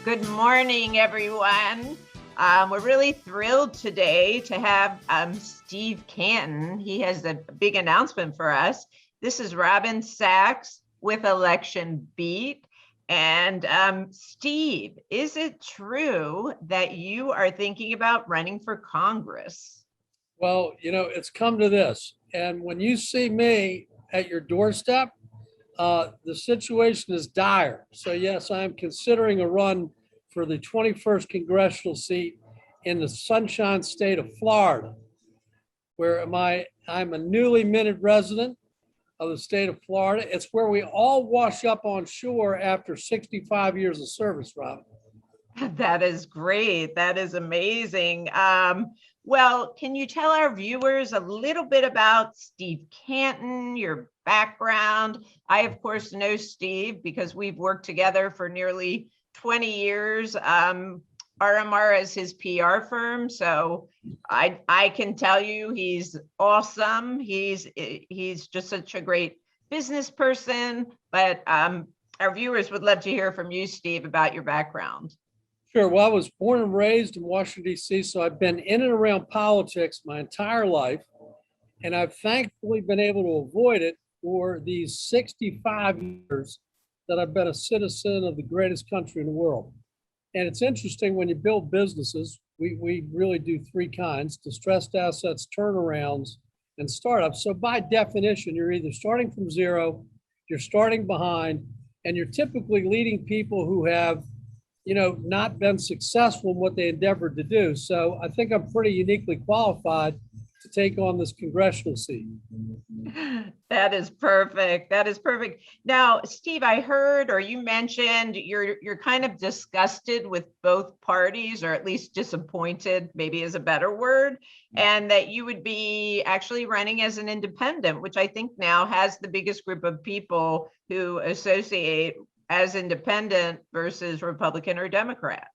Good morning, everyone. We're really thrilled today to have Steve Canton. He has a big announcement for us. This is Robin Sachs with Election Beat. And Steve, is it true that you are thinking about running for Congress? Well, it's come to this. And when you see me at your doorstep, the situation is dire. So, yes, I'm considering a run for the 21st Congressional Seat in the sunshine state of Florida, where I'm a newly minted resident of the state of Florida. It's where we all wash up on shore after 65 years of service, Robin. That is great. That is amazing. Well, can you tell our viewers a little bit about Steve Canton, your background? I, of course, know Steve because we've worked together for nearly 20 years. RMR is his PR firm, so I can tell you he's awesome. He's just such a great business person, but our viewers would love to hear from you, Steve, about your background. Sure. Well, I was born and raised in Washington, D.C., so I've been in and around politics my entire life, and I've thankfully been able to avoid it for these 65 years that I've been a citizen of the greatest country in the world. And it's interesting when you build businesses, we really do three kinds: distressed assets, turnarounds, and startups. So by definition, you're either starting from zero, you're starting behind, and you're typically leading people who have not been successful in what they endeavored to do. So I think I'm pretty uniquely qualified to take on this congressional seat. That is perfect. That is perfect. Now, Steve, I heard, or you mentioned, you're kind of disgusted with both parties, or at least disappointed, maybe is a better word, and that you would be actually running as an independent, which I think now has the biggest group of people who associate as independent versus Republican or Democrat.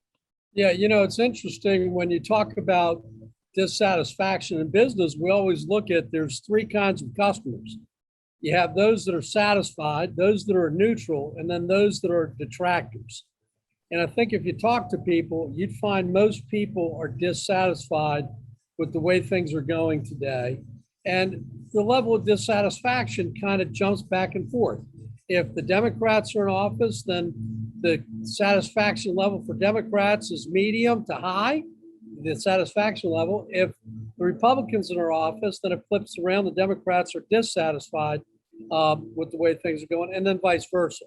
Yeah, it's interesting when you talk about dissatisfaction in business. We always look at there's three kinds of customers. You have those that are satisfied, those that are neutral, and then those that are detractors. And I think if you talk to people, you'd find most people are dissatisfied with the way things are going today. And the level of dissatisfaction kind of jumps back and forth. If the Democrats are in office, then the satisfaction level for Democrats is medium to high, the satisfaction level. If the Republicans are in office, then it flips around. The Democrats are dissatisfied with the way things are going, and then vice versa.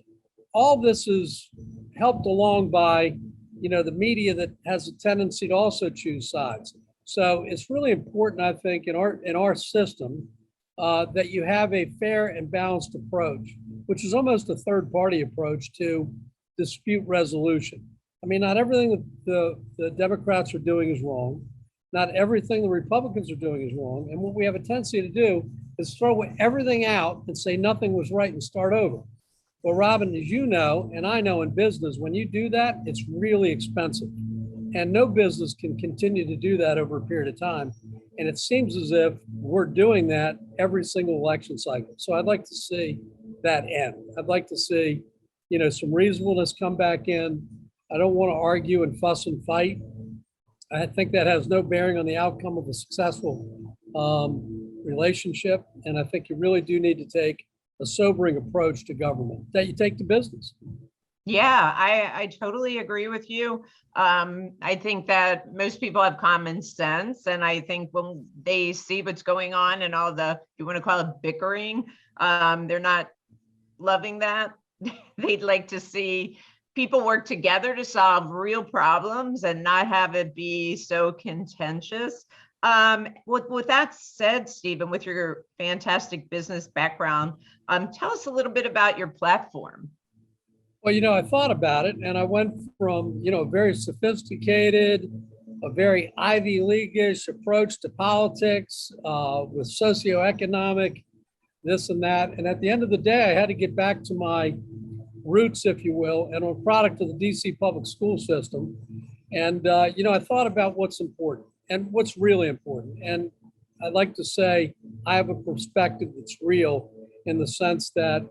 All this is helped along by, the media that has a tendency to also choose sides. So it's really important, I think, in our system that you have a fair and balanced approach, which is almost a third party approach to dispute resolution. I mean, not everything that the Democrats are doing is wrong. Not everything the Republicans are doing is wrong. And what we have a tendency to do is throw everything out and say nothing was right and start over. Well, Robin, as you know, and I know in business, when you do that, it's really expensive. And no business can continue to do that over a period of time. And it seems as if we're doing that every single election cycle. So I'd like to see that end. I'd like to see, some reasonableness come back in. I don't want to argue and fuss and fight. I think that has no bearing on the outcome of a successful relationship. And I think you really do need to take a sobering approach to government that you take to business. Yeah, I totally agree with you. I think that most people have common sense. And I think when they see what's going on and all the, you want to call it bickering, they're not loving that. They'd like to see people work together to solve real problems and not have it be so contentious. With that said, Stephen, with your fantastic business background, tell us a little bit about your platform. Well, I thought about it, and I went from, a very sophisticated, a very Ivy League-ish approach to politics with socioeconomic, this and that. And at the end of the day, I had to get back to my roots, if you will, and I'm a product of the DC public school system. And, I thought about what's important and what's really important. And I'd like to say I have a perspective that's real in the sense that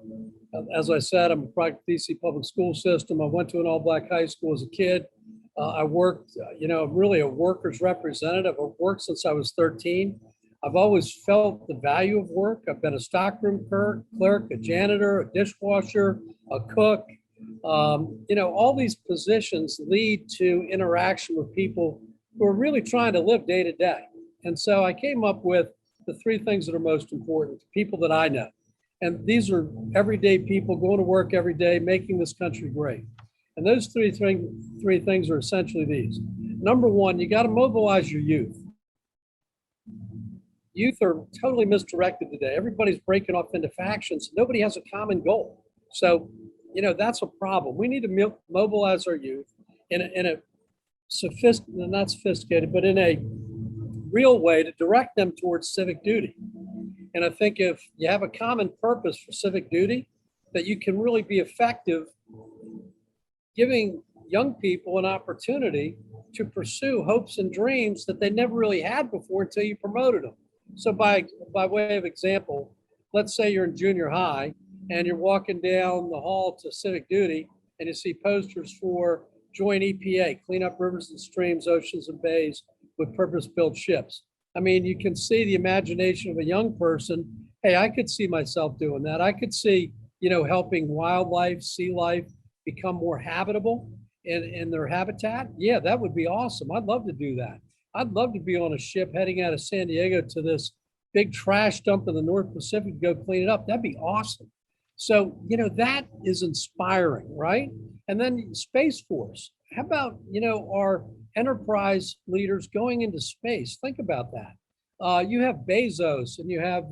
As I said, I'm a product of the DC public school system. I went to an all-black high school as a kid. I worked, I'm really a worker's representative. I've worked since I was 13. I've always felt the value of work. I've been a stockroom clerk, a janitor, a dishwasher, a cook. All these positions lead to interaction with people who are really trying to live day to day. And so I came up with the three things that are most important to people that I know. And these are everyday people going to work every day, making this country great. And those three things are essentially these. Number one, you got to mobilize your youth. Youth are totally misdirected today. Everybody's breaking off into factions. Nobody has a common goal. So, that's a problem. We need to mobilize our youth in a not sophisticated, but in a real way to direct them towards civic duty. And I think if you have a common purpose for civic duty, that you can really be effective giving young people an opportunity to pursue hopes and dreams that they never really had before until you promoted them. So by way of example, let's say you're in junior high and you're walking down the hall to civic duty and you see posters for join EPA, clean up rivers and streams, oceans and bays with purpose-built ships. I mean, you can see the imagination of a young person. Hey, I could see myself doing that. I could see, helping wildlife, sea life become more habitable in their habitat. Yeah, that would be awesome. I'd love to do that. I'd love to be on a ship heading out of San Diego to this big trash dump in the North Pacific to go clean it up. That'd be awesome. So, that is inspiring, right? And then Space Force. How about, our enterprise leaders going into space? Think about that. You have Bezos and you have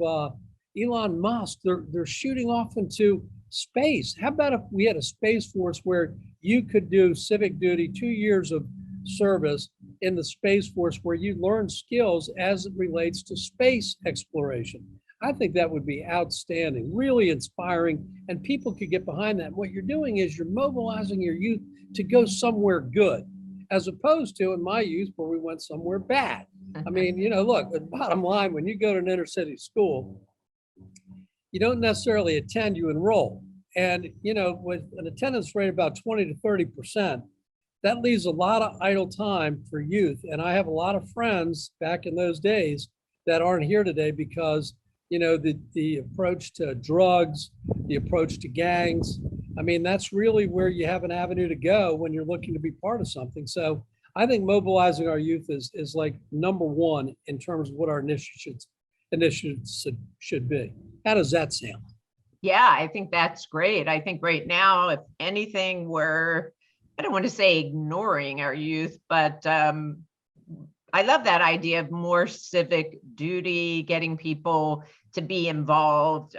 Elon Musk. They're shooting off into space. How about if we had a Space Force where you could do civic duty, 2 years of service in the Space Force where you learn skills as it relates to space exploration? I think that would be outstanding, really inspiring, and people could get behind that. What you're doing is you're mobilizing your youth to go somewhere good, as opposed to in my youth where we went somewhere bad. I mean, look, the bottom line, when you go to an inner city school, you don't necessarily attend, you enroll. And, with an attendance rate about 20 to 30%, that leaves a lot of idle time for youth. And I have a lot of friends back in those days that aren't here today because, the approach to drugs, the approach to gangs, I mean, that's really where you have an avenue to go when you're looking to be part of something. So I think mobilizing our youth is like number one in terms of what our initiatives should be. How does that sound? Yeah, I think that's great. I think right now, if anything, I don't want to say ignoring our youth, but I love that idea of more civic duty, getting people to be involved.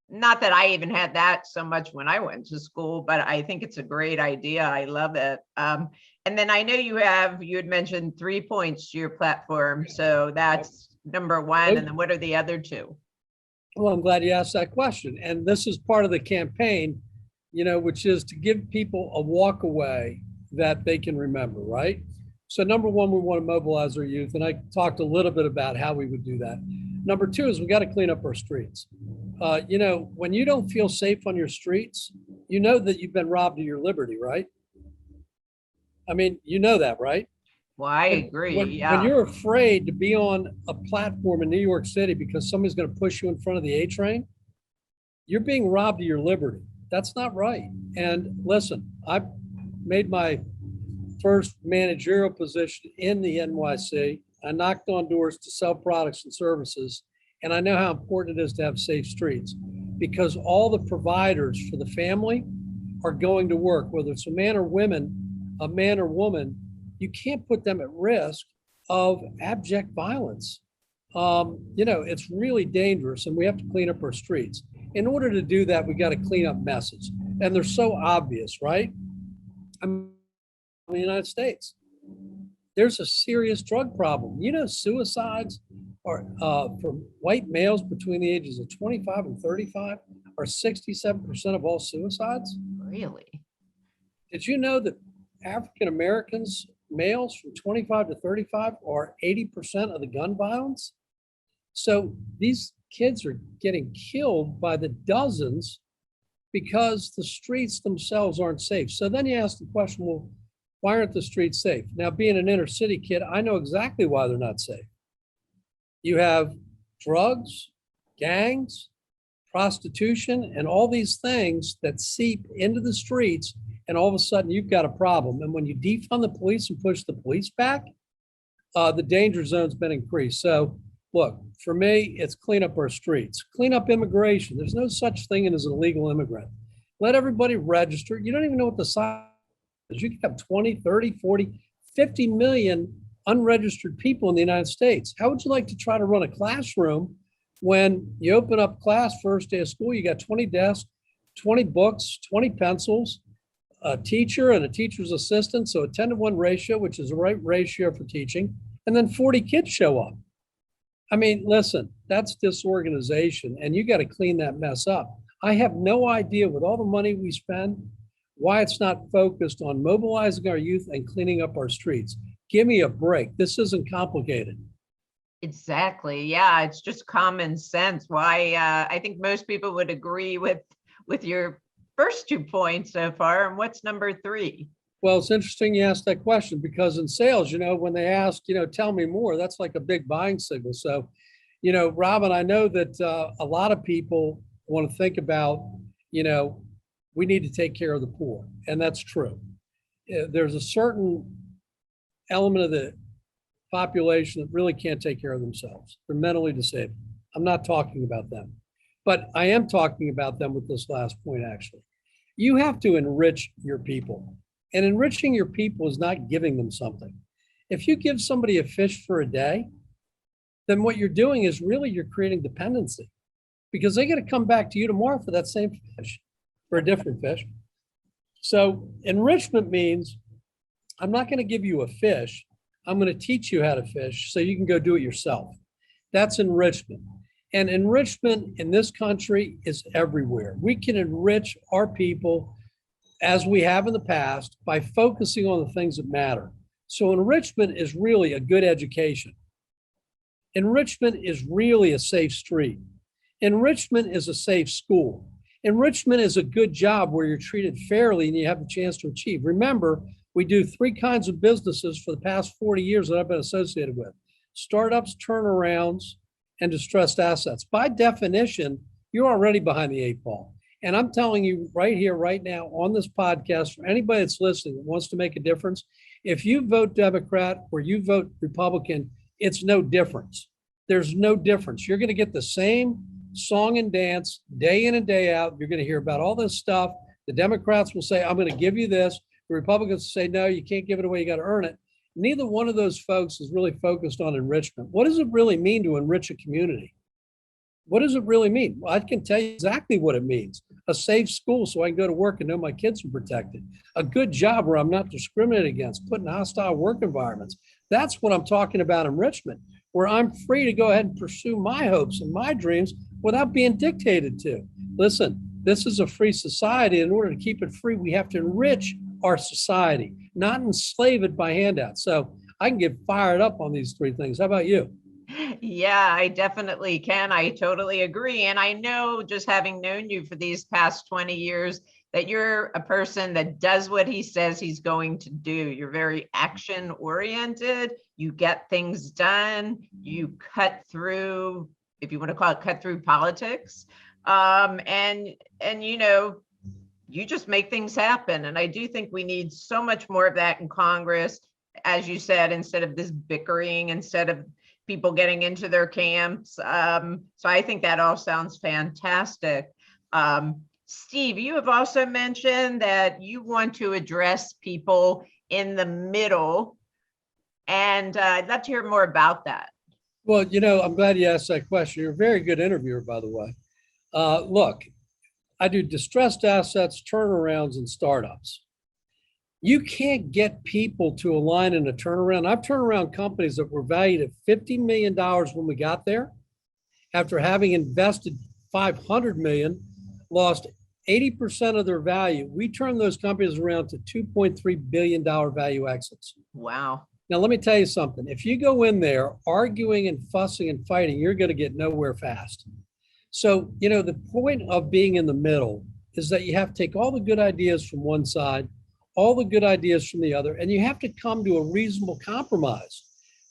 Not that I even had that so much when I went to school, but I think it's a great idea. I love it. And then I know you had mentioned 3 points to your platform. So that's number one. And then what are the other two? Well, I'm glad you asked that question. And this is part of the campaign, which is to give people a walk away that they can remember, right? So number one, we want to mobilize our youth. And I talked a little bit about how we would do that. Number two is we got to clean up our streets. When you don't feel safe on your streets, you know that you've been robbed of your liberty, right? I mean, you know that, right? Well, I agree. When you're afraid to be on a platform in New York City because somebody's going to push you in front of the A train, you're being robbed of your liberty. That's not right. And listen, I made my first managerial position in the NYC. I knocked on doors to sell products and services. And I know how important it is to have safe streets because all the providers for the family are going to work, whether it's a man or woman, you can't put them at risk of abject violence. It's really dangerous and we have to clean up our streets. In order to do that, we got to clean up messes. And they're so obvious, right? In the United States, there's a serious drug problem. Suicides are for white males between the ages of 25 and 35 are 67% of all suicides. Really? Did you know that African Americans, males from 25 to 35 are 80% of the gun violence? So these kids are getting killed by the dozens because the streets themselves aren't safe. So then you ask the question, well, why aren't the streets safe? Now, being an inner city kid, I know exactly why they're not safe. You have drugs, gangs, prostitution, and all these things that seep into the streets, and all of a sudden you've got a problem. And when you defund the police and push the police back, the danger zone's been increased. So look, for me, it's clean up our streets, clean up immigration. There's no such thing as an illegal immigrant. Let everybody register. You don't even know what the size is. You can have 20, 30, 40, 50 million unregistered people in the United States. How would you like to try to run a classroom when you open up class first day of school, you got 20 desks, 20 books, 20 pencils, a teacher and a teacher's assistant, so a 10-to-1 ratio, which is the right ratio for teaching, and then 40 kids show up. I mean, listen, that's disorganization, and you got to clean that mess up. I have no idea with all the money we spend, why it's not focused on mobilizing our youth and cleaning up our streets. Give me a break. This isn't complicated. Exactly. Yeah, it's just common sense. Why I think most people would agree with your first 2 points so far. And what's number 3? Well, it's interesting you asked that question because in sales, when they ask, tell me more, that's like a big buying signal. So, Robin, I know that a lot of people want to think about, we need to take care of the poor. And that's true. There's a certain element of the population that really can't take care of themselves. They're mentally disabled. I'm not talking about them, but I am talking about them with this last point, actually. You have to enrich your people, and enriching your people is not giving them something. If you give somebody a fish for a day, then what you're doing is really you're creating dependency because they got to come back to you tomorrow for that same fish, for a different fish. So enrichment means I'm not going to give you a fish. I'm going to teach you how to fish so you can go do it yourself. That's enrichment. And enrichment in this country is everywhere. We can enrich our people as we have in the past by focusing on the things that matter. So enrichment is really a good education. Enrichment is really a safe street. Enrichment is a safe school. Enrichment is a good job where you're treated fairly and you have the chance to achieve. Remember, we do 3 kinds of businesses for the past 40 years that I've been associated with: startups, turnarounds, and distressed assets. By definition, you're already behind the 8 ball. And I'm telling you right here, right now on this podcast, for anybody that's listening that wants to make a difference, if you vote Democrat or you vote Republican, it's no difference. There's no difference. You're going to get the same song and dance day in and day out. You're going to hear about all this stuff. The Democrats will say, I'm going to give you this. The Republicans say, no, you can't give it away. You got to earn it. Neither one of those folks is really focused on enrichment. What does it really mean to enrich a community? What does it really mean? Well, I can tell you exactly what it means. A safe school so I can go to work and know my kids are protected. A good job where I'm not discriminated against, put in hostile work environments. That's what I'm talking about enrichment, where I'm free to go ahead and pursue my hopes and my dreams without being dictated to. Listen, this is a free society. In order to keep it free, we have to enrich our society, not enslave it by handouts. So I can get fired up on these 3 things. How about you? Yeah, I definitely can. I totally agree. And I know, just having known you for these past 20 years, that you're a person that does what he says he's going to do. You're very action oriented. You get things done. You cut through, if you want to call it cut through politics. And you just make things happen. And I do think we need so much more of that in Congress, as you said, instead of this bickering, instead of people getting into their camps. So I think that all sounds fantastic. Steve, you have also mentioned that you want to address people in the middle, and I'd love to hear more about that. Well, I'm glad you asked that question. You're a very good interviewer, by the way. Look, I do distressed assets, turnarounds, and startups. You can't get people to align in a turnaround. I've turned around companies that were valued at $50 million when we got there. After having invested $500 million, lost 80% of their value. We turned those companies around to $2.3 billion value exits. Wow. Now, let me tell you something. If you go in there arguing and fussing and fighting, you're going to get nowhere fast. So, the point of being in the middle is that you have to take all the good ideas from one side, all the good ideas from the other, and you have to come to a reasonable compromise.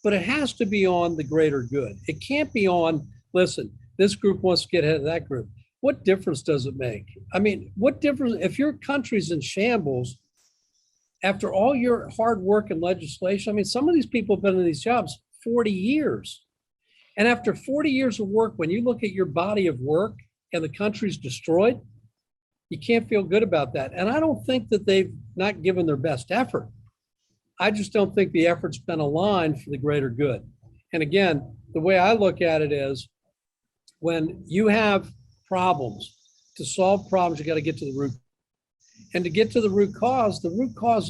But it has to be on the greater good. It can't be on, listen, this group wants to get ahead of that group. What difference does it make? I mean, what difference if your country's in shambles after all your hard work and legislation? I mean, some of these people have been in these jobs 40 years. And after 40 years of work, when you look at your body of work and the country's destroyed, you can't feel good about that. And I don't think that they've not given their best effort. I just don't think the effort's been aligned for the greater good. And again, the way I look at it is when you have problems, to solve problems, you got to get to the root. And to get to the root cause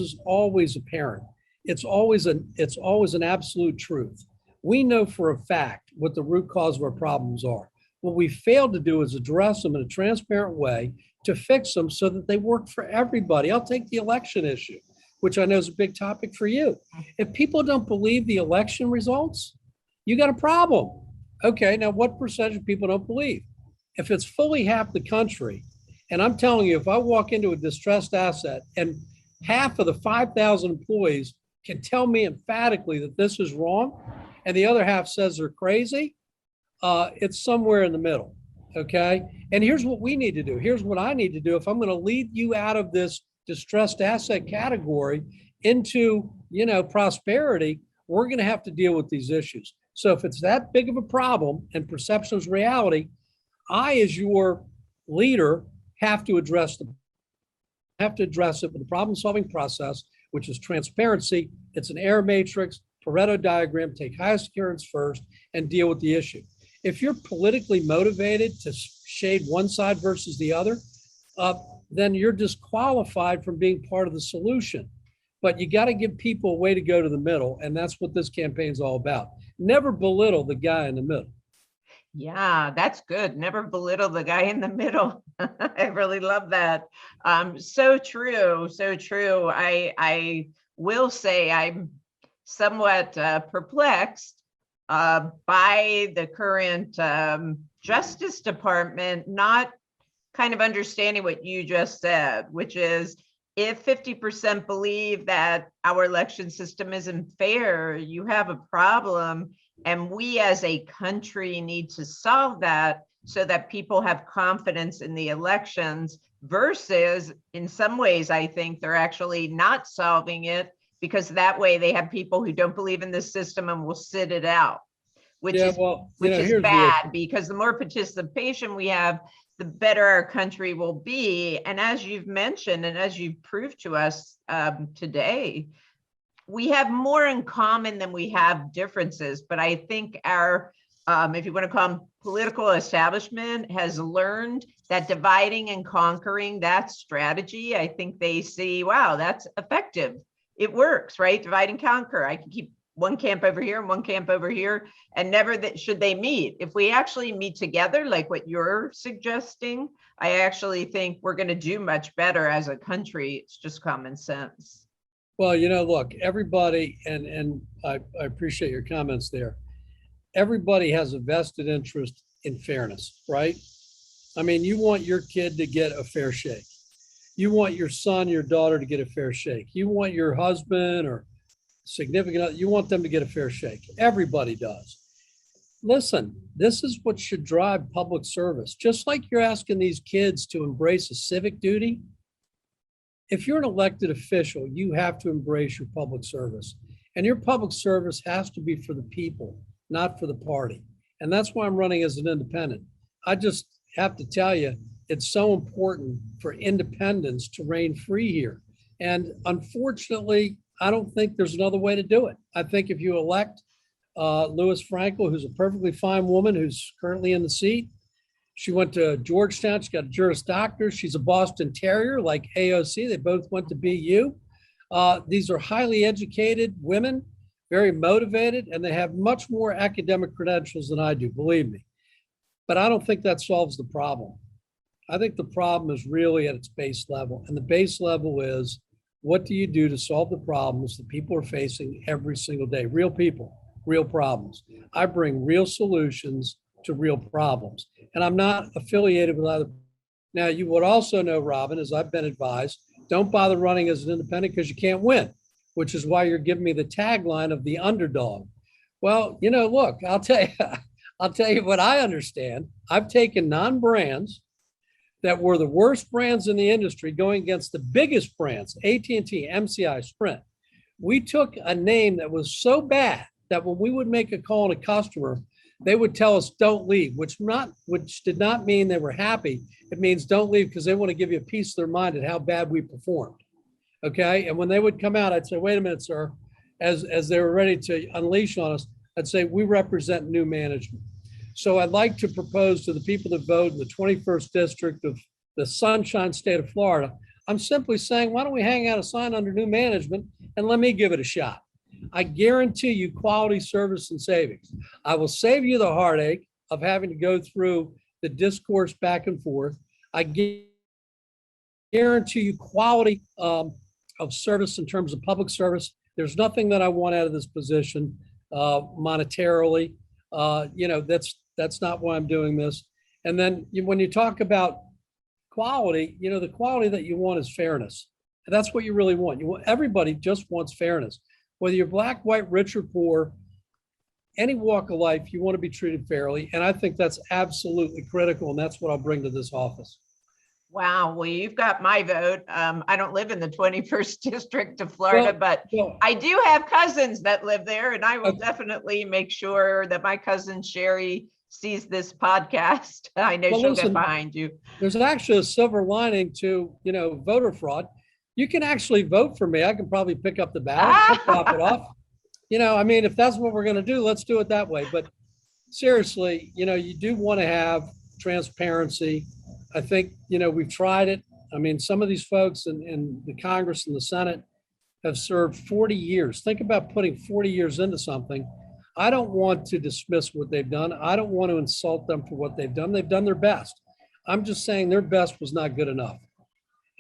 is always apparent. It's always an absolute truth. We know for a fact what the root cause of our problems are. What we failed to do is address them in a transparent way to fix them so that they work for everybody. I'll take the election issue, which I know is a big topic for you. If people don't believe the election results, you got a problem. Okay, now what percentage of people don't believe? If it's fully half the country, and I'm telling you, if I walk into a distressed asset and half of the 5,000 employees can tell me emphatically that this is wrong, and the other half says they're crazy, it's somewhere in the middle, okay? And here's what we need to do. Here's what I need to do. If I'm gonna lead you out of this distressed asset category into, prosperity, we're gonna have to deal with these issues. So if it's that big of a problem and perception is reality, I, as your leader, have to address it with the problem-solving process, which is transparency. It's an error matrix, Pareto diagram, take highest occurrence first and deal with the issue. If you're politically motivated to shade one side versus the other, then you're disqualified from being part of the solution. But you got to give people a way to go to the middle, and that's what this campaign is all about. Never belittle the guy in the middle. Yeah, that's good. Never belittle the guy in the middle. I really love that. So true, so true. I will say I'm somewhat perplexed by the current Justice Department not kind of understanding what you just said, which is if 50% believe that our election system isn't fair, you have a problem. And we as a country need to solve that so that people have confidence in the elections versus in some ways, I think they're actually not solving it because that way they have people who don't believe in the system and will sit it out, which is bad because the more participation we have, the better our country will be. And as you've mentioned, and as you've proved to us today, we have more in common than we have differences. But I think our, if you want to call them political establishment, has learned that dividing and conquering, that strategy, I think they see, wow, that's effective. It works, right? Divide and conquer. I can keep one camp over here and one camp over here, and never that should they meet. If we actually meet together, like what you're suggesting, I actually think we're going to do much better as a country. It's just common sense. Well, look, everybody, and I appreciate your comments there. Everybody has a vested interest in fairness, right? I mean, you want your kid to get a fair shake. You want your son, your daughter to get a fair shake. You want your husband or significant other, you want them to get a fair shake. Everybody does. Listen, this is what should drive public service. Just like you're asking these kids to embrace a civic duty, if you're an elected official, you have to embrace your public service. And your public service has to be for the people, not for the party. And that's why I'm running as an independent. I just have to tell you, it's so important for independents to reign free here. And unfortunately, I don't think there's another way to do it. I think if you elect Louis Frankel, who's a perfectly fine woman who's currently in the seat, she went to Georgetown. She got a Juris Doctor. She's a Boston Terrier like AOC. They both went to BU. These are highly educated women, very motivated, and they have much more academic credentials than I do, believe me. But I don't think that solves the problem. I think the problem is really at its base level. And the base level is, what do you do to solve the problems that people are facing every single day? Real people, real problems. I bring real solutions to real problems. And I'm not affiliated with either. Now, you would also know, Robin, as I've been advised, don't bother running as an independent because you can't win, which is why you're giving me the tagline of the underdog. Well, look, I'll tell you what I understand. I've taken non-brands that were the worst brands in the industry going against the biggest brands, AT&T, MCI, Sprint. We took a name that was so bad that when we would make a call on a customer, they would tell us don't leave, which did not mean they were happy. It means don't leave because they want to give you a piece of their mind at how bad we performed. Okay. And when they would come out, I'd say, wait a minute, sir. As they were ready to unleash on us, I'd say, we represent new management. So I'd like to propose to the people that vote in the 21st district of the Sunshine State of Florida, I'm simply saying, why don't we hang out a sign under new management and let me give it a shot? I guarantee you quality service and savings. I will save you the heartache of having to go through the discourse back and forth. I guarantee you quality of service in terms of public service. There's nothing that I want out of this position monetarily. That's not why I'm doing this. And then when you talk about quality, the quality that you want is fairness. And that's what you really want. Everybody just wants fairness. Whether you're black, white, rich, or poor, any walk of life, you want to be treated fairly. And I think that's absolutely critical. And that's what I'll bring to this office. Wow. Well, you've got my vote. I don't live in the 21st district of Florida, but I do have cousins that live there, and I will definitely make sure that my cousin Sherry sees this podcast. I know she'll get behind you. There's actually a silver lining to, voter fraud. You can actually vote for me. I can probably pick up the ballot, drop it off. If that's what we're going to do, let's do it that way. But seriously, you do want to have transparency. I think, we've tried it. Some of these folks in the Congress and the Senate have served 40 years. Think about putting 40 years into something. I don't want to dismiss what they've done. I don't want to insult them for what they've done. They've done their best. I'm just saying their best was not good enough.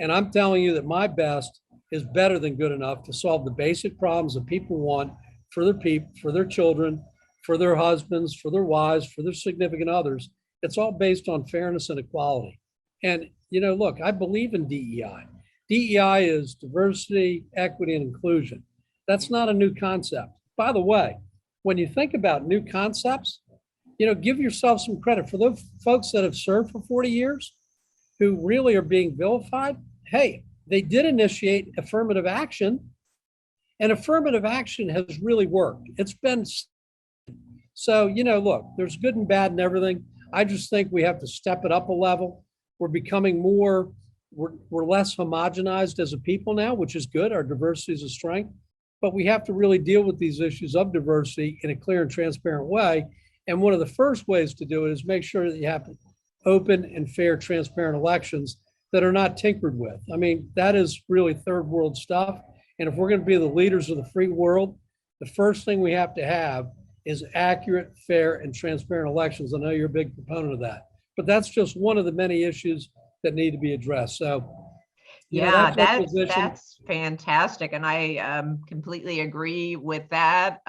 And I'm telling you that my best is better than good enough to solve the basic problems that people want for their people, for their children, for their husbands, for their wives, for their significant others. It's all based on fairness and equality. And, look, I believe in DEI. DEI is diversity, equity, and inclusion. That's not a new concept. By the way, when you think about new concepts, give yourself some credit for those folks that have served for 40 years who really are being vilified. Hey, they did initiate affirmative action, and affirmative action has really worked. It's been so, look, there's good and bad and everything. I just think we have to step it up a level. We're becoming we're less homogenized as a people now, which is good. Our diversity is a strength, but we have to really deal with these issues of diversity in a clear and transparent way. And one of the first ways to do it is make sure that you have open and fair, transparent elections that are not tinkered with. That is really third world stuff. And if we're going to be the leaders of the free world, the first thing we have to have is accurate, fair, and transparent elections. I know you're a big proponent of that, but that's just one of the many issues that need to be addressed. So, that's fantastic. And I completely agree with that.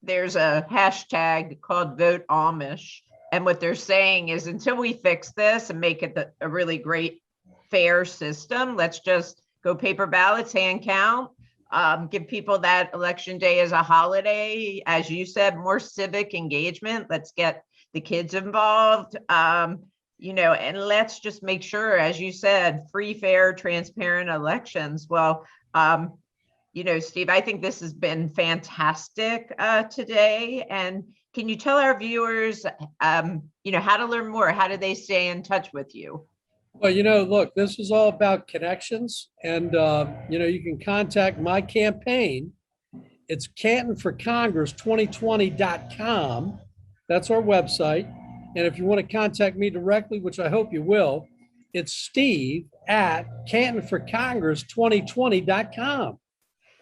There's a hashtag called Vote Amish. And what they're saying is until we fix this and make it a really great, fair system, let's just go paper ballots, hand count, give people that election day as a holiday. As you said, more civic engagement. Let's get the kids involved, and let's just make sure, as you said, free, fair, transparent elections. Well, Steve, I think this has been fantastic today. And can you tell our viewers, how to learn more? How do they stay in touch with you? Well, look, this is all about connections. And, you can contact my campaign. It's Canton for Congress 2020.com. That's our website. And if you want to contact me directly, which I hope you will, it's Steve at CantonforCongress2020.com.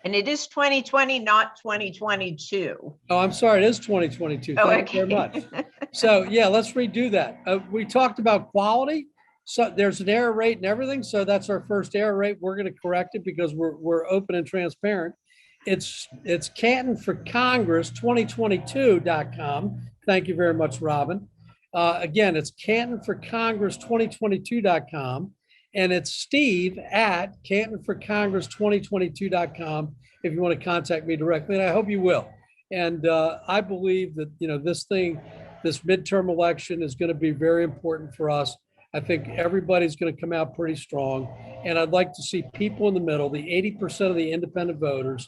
And it is 2020, not 2022. Oh, I'm sorry. It is 2022. Thank you very much. So, let's redo that. We talked about quality. So there's an error rate and everything. So that's our first error rate. We're going to correct it because we're open and transparent. It's Canton for Congress 2022.com Thank you very much, Robin. Again, it's cantonforcongress2022.com, and it's Steve at cantonforcongress2022.com if you want to contact me directly, and I hope you will. And I believe that, this midterm election is going to be very important for us. I think everybody's going to come out pretty strong. And I'd like to see people in the middle, the 80% of the independent voters,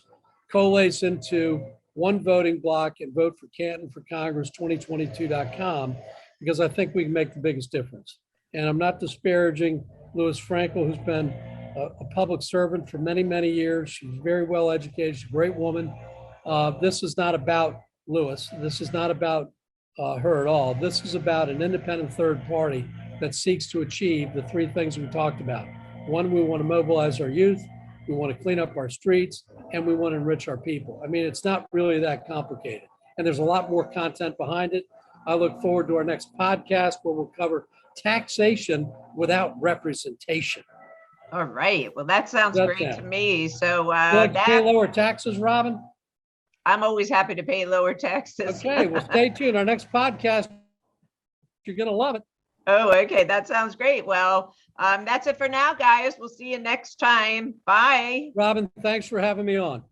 coalesce into one voting block and vote for Canton for Congress 2022.com, because I think we can make the biggest difference. And I'm not disparaging Louis Frankel, who's been a public servant for many, many years. She's very well educated. She's a great woman. This is not about Louis. This is not about her at all. This is about an independent third party that seeks to achieve the three things we talked about. One, we want to mobilize our youth, we want to clean up our streets, and we want to enrich our people. I mean, it's not really that complicated. And there's a lot more content behind it. I look forward to our next podcast where we'll cover taxation without representation. All right. Well, that sounds great to me. So you like to pay lower taxes, Robin? I'm always happy to pay lower taxes. Okay, well, stay tuned. Our next podcast, you're going to love it. Oh, okay. That sounds great. Well, that's it for now, guys. We'll see you next time. Bye. Robin, thanks for having me on.